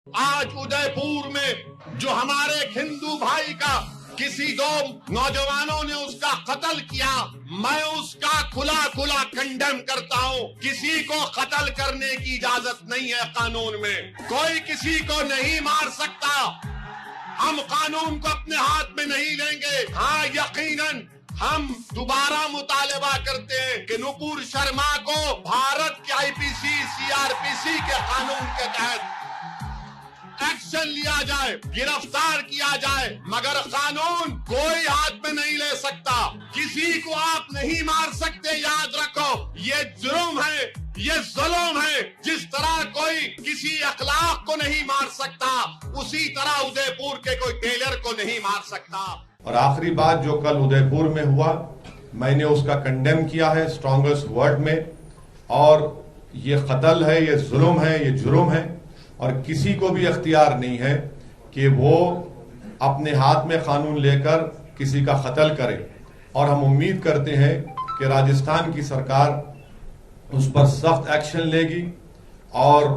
आज उदयपुर में जो हमारे एक हिंदू भाई का किसी दो नौजवानों ने उसका कत्ल किया, मैं उसका खुला कंडेम करता हूं। किसी को कत्ल करने की इजाजत नहीं है कानून में, कोई किसी को नहीं मार सकता। हम कानून को अपने हाथ में नहीं लेंगे। हाँ, यकीनन हम दोबारा मुतालबा करते हैं कि नुपुर शर्मा को भारत के आईपीसी सीआरपीसी के कानून के तहत एक्शन लिया जाए, गिरफ्तार किया जाए, मगर कानून कोई हाथ में नहीं ले सकता। किसी को आप नहीं मार सकते, याद रखो। ये जुर्म है, ये जुल्म है। जिस तरह कोई किसी अखलाक को नहीं मार सकता, उसी तरह उदयपुर के कोई टेलर को नहीं मार सकता। और आखिरी बात जो कल उदयपुर में हुआ, मैंने उसका कंडेम किया है स्ट्रॉन्गेस्ट वर्ड में। और ये कत्ल है, ये जुल्म है, ये जुर्म है, और किसी को भी इख्तियार नहीं है कि वो अपने हाथ में कानून लेकर किसी का कत्ल करे। और हम उम्मीद करते हैं कि राजस्थान की सरकार उस पर सख्त एक्शन लेगी और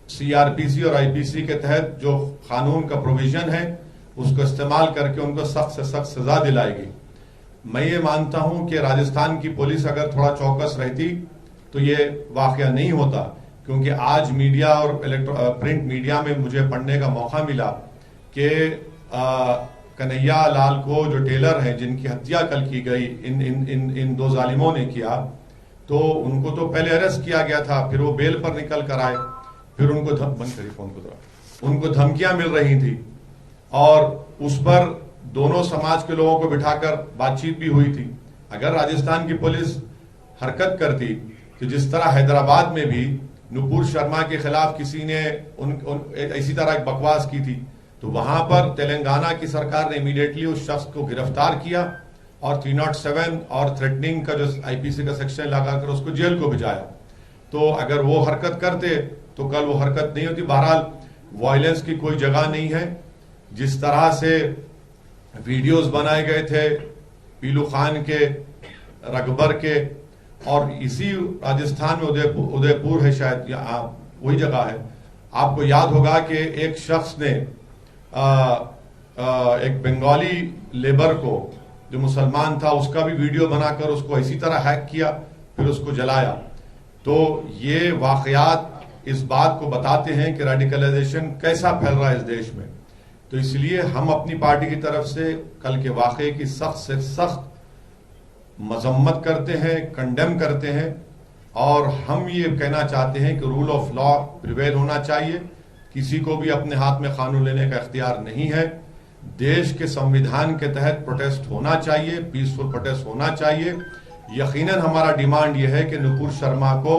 सीआरपीसी और आईपीसी के तहत जो कानून का प्रोविजन है उसको इस्तेमाल करके उनको सख्त से सख्त सजा दिलाएगी। मैं ये मानता हूं कि राजस्थान की पुलिस अगर थोड़ा चौकस रहती तो ये वाकया नहीं होता, क्योंकि आज मीडिया और प्रिंट मीडिया में मुझे पढ़ने का मौका मिला कि कन्हैया लाल को जो टेलर हैं जिनकी हत्या कल की गई इन दो जालिमों ने किया, तो उनको तो पहले अरेस्ट किया गया था, फिर वो बेल पर निकल कर आए, फिर उनको धमकियां मिल रही थी और उस पर दोनों समाज के लोगों को बिठाकर बातचीत भी हुई थी। अगर राजस्थान की पुलिस हरकत करती तो जिस तरह हैदराबाद में भी नुपुर शर्मा के खिलाफ किसी ने इसी तरह एक बकवास की थी, तो वहां पर तेलंगाना की सरकार ने इमीडिएटली उस शख्स को गिरफ्तार किया और 307 और थ्रेटनिंग का जो आईपीसी का सेक्शन लगाकर उसको जेल को भिजाया। तो अगर वो हरकत करते तो कल वो हरकत नहीं होती। बहरहाल वायलेंस की कोई जगह नहीं है। जिस तरह से वीडियोस बनाए गए थे पीलू खान के, रकबर के, और इसी राजस्थान में उदयपुर है शायद, वही जगह है। आपको याद होगा कि एक शख्स ने एक बंगाली लेबर को जो मुसलमान था उसका भी वीडियो बनाकर उसको इसी तरह हैक किया, फिर उसको जलाया। तो ये वाकयात इस बात को बताते हैं कि रेडिकलाइजेशन कैसा फैल रहा है इस देश में। तो इसलिए हम अपनी पार्टी की तरफ से कल के वाकये की सख्त से सख्त मजम्मत करते हैं, कंडेम करते हैं, और हम ये कहना चाहते हैं कि रूल ऑफ लॉ प्रिवेल होना चाहिए। किसी को भी अपने हाथ में कानून लेने का इख्तियार नहीं है। देश के संविधान के तहत प्रोटेस्ट होना चाहिए, पीसफुल प्रोटेस्ट होना चाहिए। यकीनन हमारा डिमांड यह है कि नुपुर शर्मा को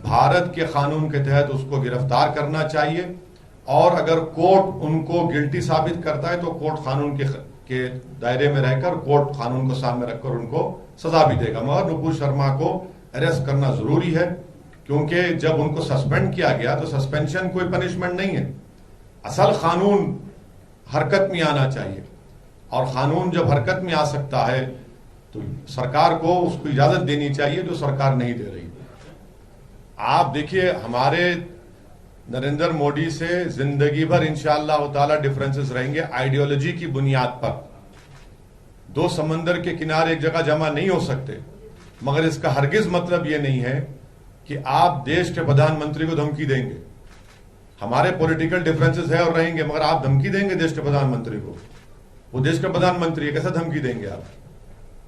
भारत के कानून के तहत उसको गिरफ्तार करना चाहिए, और अगर कोर्ट उनको गिल्टी साबित करता है तो कोर्ट कानून के दायरे में रहकर कोर्ट कानून को सामने रखकर उनको सजा भी देगा। मगर नुपुर शर्मा को अरेस्ट करना जरूरी है, क्योंकि जब उनको सस्पेंड किया गया तो सस्पेंशन कोई पनिशमेंट नहीं है। असल कानून हरकत में आना चाहिए, और कानून जब हरकत में आ सकता है तो सरकार को उसको इजाजत देनी चाहिए, जो सरकार नहीं दे रही। आप देखिए, हमारे नरेंद्र मोदी से जिंदगी भर इंशाअल्लाह ताला डिफरेंसेस रहेंगे आइडियोलॉजी की बुनियाद पर। दो समंदर के किनारे एक जगह जमा नहीं हो सकते, मगर इसका हरगिज मतलब यह नहीं है कि आप देश के प्रधानमंत्री को धमकी देंगे। हमारे पॉलिटिकल डिफरेंसेस है और रहेंगे, मगर आप धमकी देंगे देश के प्रधानमंत्री को? वो देश का प्रधानमंत्री है, कैसे धमकी देंगे आप?